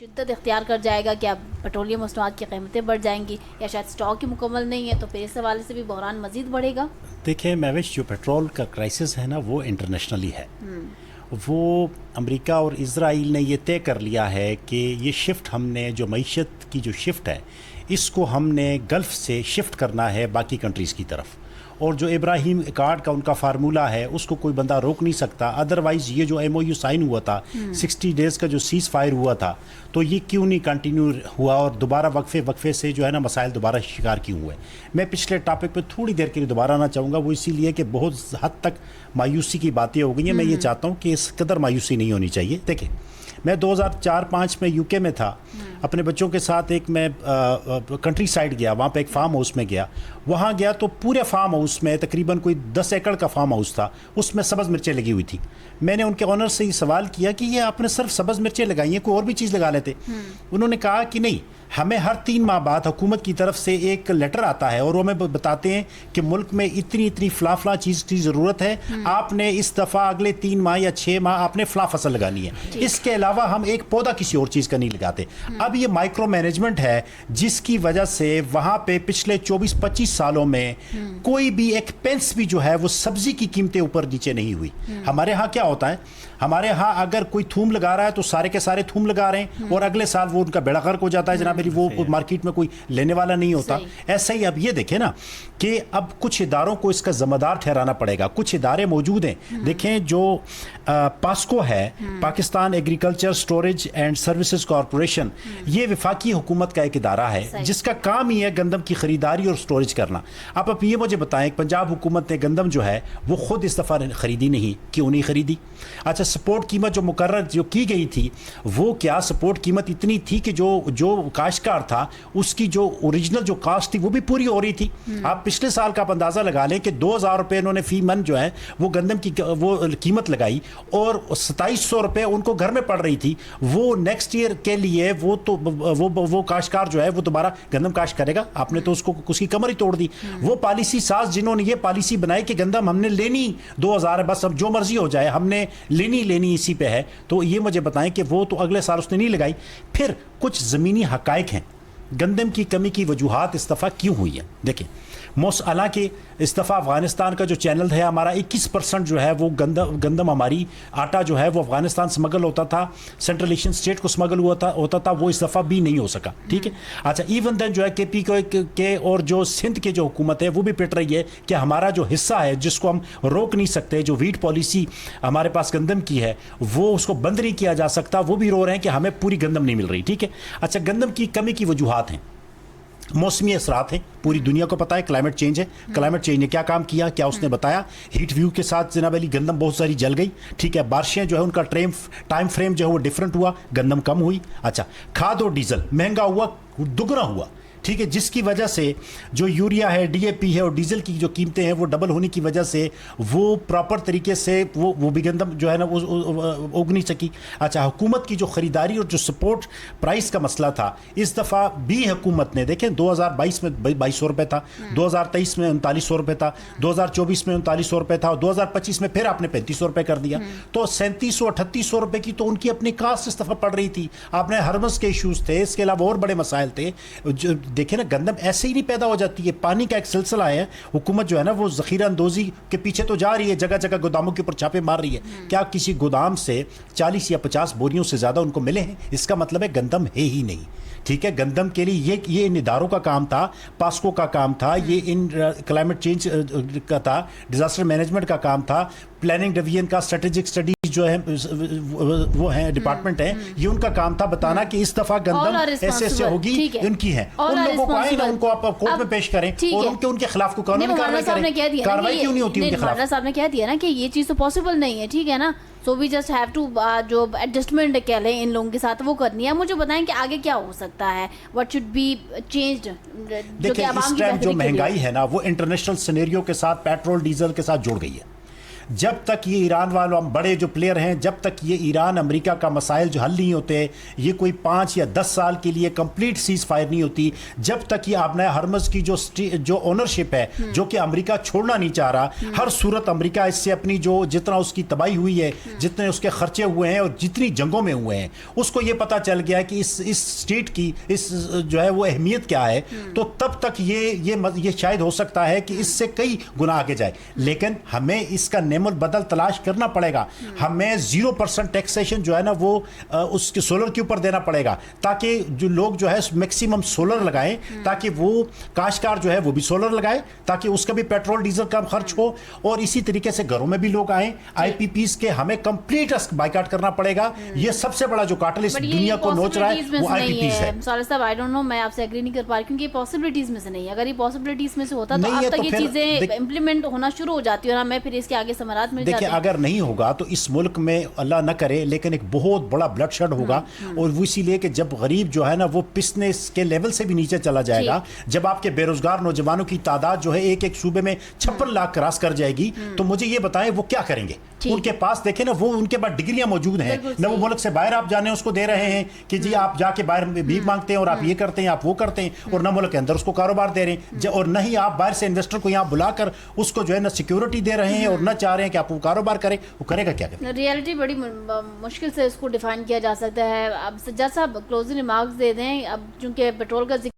شدت اختیار کر جائے گا کہ اب پیٹرولیم مصنوعات کی قیمتیں بڑھ جائیں گی یا شاید اسٹاک ہی مکمل نہیں ہے، تو پھر اس حوالے سے بھی بحران مزید بڑھے گا؟ دیکھیں مہوش، جو پیٹرول کا کرائسس ہے نا وہ انٹرنیشنلی ہے. وہ امریکہ اور اسرائیل نے یہ طے کر لیا ہے کہ یہ شفٹ ہم نے جو معیشت کی جو شفٹ ہے اس کو ہم نے گلف سے شفٹ کرنا ہے باقی کنٹریز کی طرف. اور جو ابراہیم ایکارڈ کا ان کا فارمولہ ہے اس کو کوئی بندہ روک نہیں سکتا. ادروائز یہ جو ایم او یو سائن ہوا تھا 60 ڈیز کا جو سیز فائر ہوا تھا تو یہ کیوں نہیں کنٹینیو ہوا اور دوبارہ وقفے سے جو ہے نا مسائل دوبارہ شکار کیوں ہوئے. میں پچھلے ٹاپک پہ تھوڑی دیر کے لیے دوبارہ آنا چاہوں گا، وہ اسی لیے کہ بہت حد تک مایوسی کی باتیں ہو گئی ہیں. میں یہ چاہتا ہوں کہ اس قدر مایوسی نہیں ہونی چاہیے. دیکھیں میں 2004-05 میں یو کے میں تھا، اپنے بچوں کے ساتھ ایک میں کنٹری سائڈ گیا، وہاں پہ ایک فارم ہاؤس میں گیا. وہاں گیا تو پورے فارم ہاؤس میں تقریباً کوئی 10 ایکڑ کا فارم ہاؤس تھا، اس میں سبز مرچیں لگی ہوئی تھی. میں نے ان کے آنر سے یہ سوال کیا کہ یہ آپ نے صرف سبز مرچیں لگائی ہیں، کوئی اور بھی چیز لگا لیتے؟ انہوں نے کہا کہ نہیں، ہمیں ہر 3 ماہ بعد حکومت کی طرف سے ایک لیٹر آتا ہے اور وہ ہمیں بتاتے ہیں کہ ملک میں اتنی فلاں چیز کی ضرورت ہے، آپ نے اس دفعہ اگلے 3 ماہ یا 6 ماہ آپ نے فلاں فصل لگانی ہے، اس کے علاوہ ہم ایک پودا کسی اور چیز کا نہیں لگاتے. اب یہ مائکرو مینجمنٹ ہے جس کی وجہ سے وہاں پہ پچھلے 24-25 سالوں میں کوئی بھی ایک پینس بھی جو ہے وہ سبزی کی قیمتیں اوپر نیچے نہیں ہوئی. ہمارے ہاں کیا ہوتا ہے، ہمارے ہاں اگر کوئی تھوم لگا رہا ہے تو سارے کے سارے تھوم لگا رہے ہیں اور اگلے سال وہ ان کا بیڑا غرق ہو جاتا ہے جناب میری، وہ مارکیٹ میں کوئی لینے والا نہیں ہوتا. ایسا ہی اب یہ دیکھیں نا کہ اب کچھ اداروں کو اس کا ذمہ دار ٹھہرانا پڑے گا. کچھ ادارے موجود ہیں، دیکھیں جو پاسکو ہے، Pakistan agriculture storage and services corporation, یہ وفاقی حکومت کا ایک ادارہ ہے جس کا کام ہی ہے گندم کی خریداری اور سٹوریج کرنا. آپ یہ مجھے بتائیں پنجاب حکومت نے گندم جو ہے وہ خود اس دفعہ خریدی نہیں، کیوں نہیں خریدی؟ اچھا سپورٹ قیمت جو مقرر جو کی گئی تھی وہ کیا سپورٹ قیمت اتنی تھی کہ جو کاشتکار تھا اس کی جو اوریجنل جو کاسٹ تھی وہ بھی پوری ہو رہی تھی؟ آپ پچھلے سال کا آپ اندازہ لگا لیں کہ 2000 روپے انہوں نے فی من جو ہے وہ گندم کی وہ قیمت لگائی اور 2700 روپے ان کو گھر میں پڑ رہی تھی. وہ نیکسٹ ایئر کے لیے وہ کاشتکار جو ہے وہ دوبارہ گندم کاشت کرے گا؟ آپ نے تو اس کی کمر ہی توڑ دی. وہ پالیسی ساز جنہوں نے یہ پالیسی بنائی کہ گندم ہم نے لینی 2000 ہے، بس اب جو مرضی ہو جائے ہم نے لینی اسی پہ ہے، تو یہ مجھے بتائیں کہ وہ تو اگلے سال اس نے نہیں لگائی. پھر کچھ زمینی حقائق ہیں، گندم کی کمی کی وجوہات اس دفعہ کیوں ہوئی ہیں. دیکھیں حالانکہ اس دفعہ افغانستان کا جو چینل ہے ہمارا 21% جو ہے وہ گندم ہماری آٹا جو ہے وہ افغانستان سمگل ہوتا تھا، سینٹرل ایشین اسٹیٹ کو سمگل ہوتا تھا، وہ اس دفعہ بھی نہیں ہو سکا. ٹھیک ہے. اچھا ایون دین جو ہے کے پی کے اور جو سندھ کے جو حکومت ہے وہ بھی پٹ رہی ہے کہ ہمارا جو حصہ ہے جس کو ہم روک نہیں سکتے، جو ویٹ پالیسی ہمارے پاس گندم کی ہے وہ اس کو بند نہیں کیا جا سکتا، وہ بھی رو رہے ہیں کہ ہمیں پوری گندم نہیں مل رہی. ٹھیک ہے. اچھا گندم کی کمی کی وجوہات ہیں، موسمی اثرات ہیں، پوری دنیا کو پتا ہے کلائمیٹ چینج ہے. کلائمیٹ چینج نے کیا کام کیا اس نے بتایا. ہیٹ ویو کے ساتھ جناب علی گندم بہت ساری جل گئی. ٹھیک ہے. بارشیں جو ہے ان کا ٹائم فریم جو ہے وہ ڈیفرنٹ ہوا، گندم کم ہوئی. اچھا کھاد اور ڈیزل مہنگا ہوا، دگنا ہوا. ٹھیک ہے. جس کی وجہ سے جو یوریا ہے، ڈی اے پی ہے اور ڈیزل کی جو قیمتیں ہیں وہ ڈبل ہونے کی وجہ سے وہ پراپر طریقے سے وہ بھی گندم جو ہے نا وہ اگ نہیں سکی. اچھا حکومت کی جو خریداری اور جو سپورٹ پرائس کا مسئلہ تھا اس دفعہ بھی حکومت نے، دیکھیں 2022 میں 2200 روپے تھا، 2023 میں 3900 روپے تھا، 2024 میں 3900 روپے تھا اور 2025 میں پھر آپ نے 3500 روپے کر دیا. تو 3700-3800 روپے کی تو ان کی اپنی کاسٹ اس دفعہ پڑ رہی تھی. آپ نے ہرمز کے ایشوز تھے، اس کے علاوہ اور بڑے مسائل تھے. دیکھیں نا گندم ایسے ہی نہیں پیدا ہو جاتی ہے، پانی کا ایک سلسلہ ہے. حکومت جو ہے نا وہ ذخیرہ اندوزی کے پیچھے تو جا رہی ہے، جگہ جگہ گوداموں کے اوپر چھاپے مار رہی ہے. کیا کسی گودام سے 40 یا 50 بوریوں سے زیادہ ان کو ملے ہیں؟ اس کا مطلب ہے گندم ہے ہی نہیں. ٹھیک ہے. گندم کے لیے یہ ان اداروں کا کام تھا، پاسکو کا کام تھا، یہ ان کلائمیٹ چینج کا تھا، ڈیزاسٹر مینجمنٹ کا کام تھا، پلاننگ ڈویژن کا اسٹریٹجک اسٹڈیز جو ہے وہ ہیں ڈپارٹمنٹ ہیں، یہ ان کا کام تھا بتانا کہ اس دفعہ گندم ایسے ہوگی، ان کی ہے. ان لوگوں کو آئیں نا ان کو آپ کورٹ میں پیش کریں اور ان کے خلاف کو قانونی کارروائی کریں. کارروائی کیوں نہیں ہوتی ان کے خلاف؟ مولانا صاحب نے کہہ دیا نا کہ یہ چیز تو پاسبل نہیں ہے. ٹھیک ہے نا. سو وی جسٹ ہیو ٹو جو ایڈجسٹمنٹ کہہ لیں ان لوگوں کے ساتھ وہ کرنی ہے. مجھے بتائیں کہ آگے کیا ہو سکتا ہے، واٹ شوڈ بی چینجڈ. دیکھیں اس ٹائم جو مہنگائی ہے نا وہ انٹرنیشنل سینیریو کے ساتھ پیٹرول ڈیزل کے ساتھ جڑ گئی ہے. جب تک یہ ایران والوں ہم بڑے جو پلیئر ہیں جب تک یہ ایران امریکہ کا مسائل جو حل نہیں ہوتے یہ کوئی 5 یا 10 سال کے لیے کمپلیٹ سیز فائر نہیں ہوتی جب تک یہ آبنائے ہرمز کی جو اونرشپ ہے جو کہ امریکہ چھوڑنا نہیں چاہ رہا ہر صورت امریکہ اس سے اپنی جو جتنا اس کی تباہی ہوئی ہے جتنے اس کے خرچے ہوئے ہیں اور جتنی جنگوں میں ہوئے ہیں اس کو یہ پتا چل گیا کہ اس اسٹیٹ کی اس جو ہے وہ اہمیت کیا ہے تو تب تک یہ شاید ہو سکتا ہے کہ اس سے کئی گنا آگے جائے لیکن ہمیں اس کا نعم البدل تلاش کرنا پڑے گا ہمیں 0% ٹیکسیشن جو ہے نا وہ اس کے سولر کے اوپر دینا پڑے گا تاکہ جو لوگ جو ہے میکسیمم سولر لگائیں تاکہ وہ کاشتکار جو ہے وہ بھی سولر لگائے تاکہ اس کا بھی پیٹرول ڈیزل کم خرچ ہو اور اسی طریقے سے گھروں میں بھی لوگ آئیں آئی پی پیز کے ہمیں کمپلیٹ بائیکاٹ کرنا پڑے گا یہ سب سے بڑا جو کاٹلسٹ دنیا کو نوچ رہا ہے وہ آئی پی پیز ہے صالح صاحب آئی ڈونٹ نو میں آپ سے ایگری نہیں کر پا رہی کیونکہ یہ پاسبلٹیز میں سے نہیں ہے اگر یہ پاسبلٹیز میں سے ہوتا تو اب تک یہ چیزیں امپلیمنٹ ہونا شروع ہو جاتی اور ہمیں پھر اس کے آگے ثمرات مل جاتے دیکھیں اگر نہیں ہوگا تو اس ملک میں اللہ نہ کرے لیکن ایک بہت بڑا بلڈ شیڈ ہوگا اور وہ اسی لیے کہ جب غریب جو ہے نا وہ پسنے کے لیول سے بھی نیچے چلا جائے گا جب آپ کے بے روزگار نوجوانوں کی تعداد جو ہے ایک صوبے میں 56 لاکھ کراس کر جائے گی تو مجھے یہ بتائیں وہ کیا کریں گے ان کے پاس دیکھیں نا وہ ان کے پاس ڈگریاں موجود ہیں نہ وہ ملک سے باہر آپ جانے اس کو دے رہے ہیں کہ جی آپ جا کے باہر بھیک مانگتے ہیں اور آپ یہ کرتے ہیں آپ وہ کرتے ہیں اور نہ ملک کے اندر اس کو کاروبار دے رہے ہیں اور نہ ہی آپ باہر سے انویسٹر کو یہاں بلا کر اس کو جو ہے نا سیکیورٹی دے رہے ہیں اور نہ چاہ رہے ہیں کہ آپ وہ کاروبار کریں وہ کرے گا کیا کرے ریئلٹی بڑی مشکل سے اس کو ڈیفائن کیا جا سکتا ہے اب سجاد صاحب کلوزنگ ریمارکس دے دیں اب چونکہ پیٹرول کا ذکر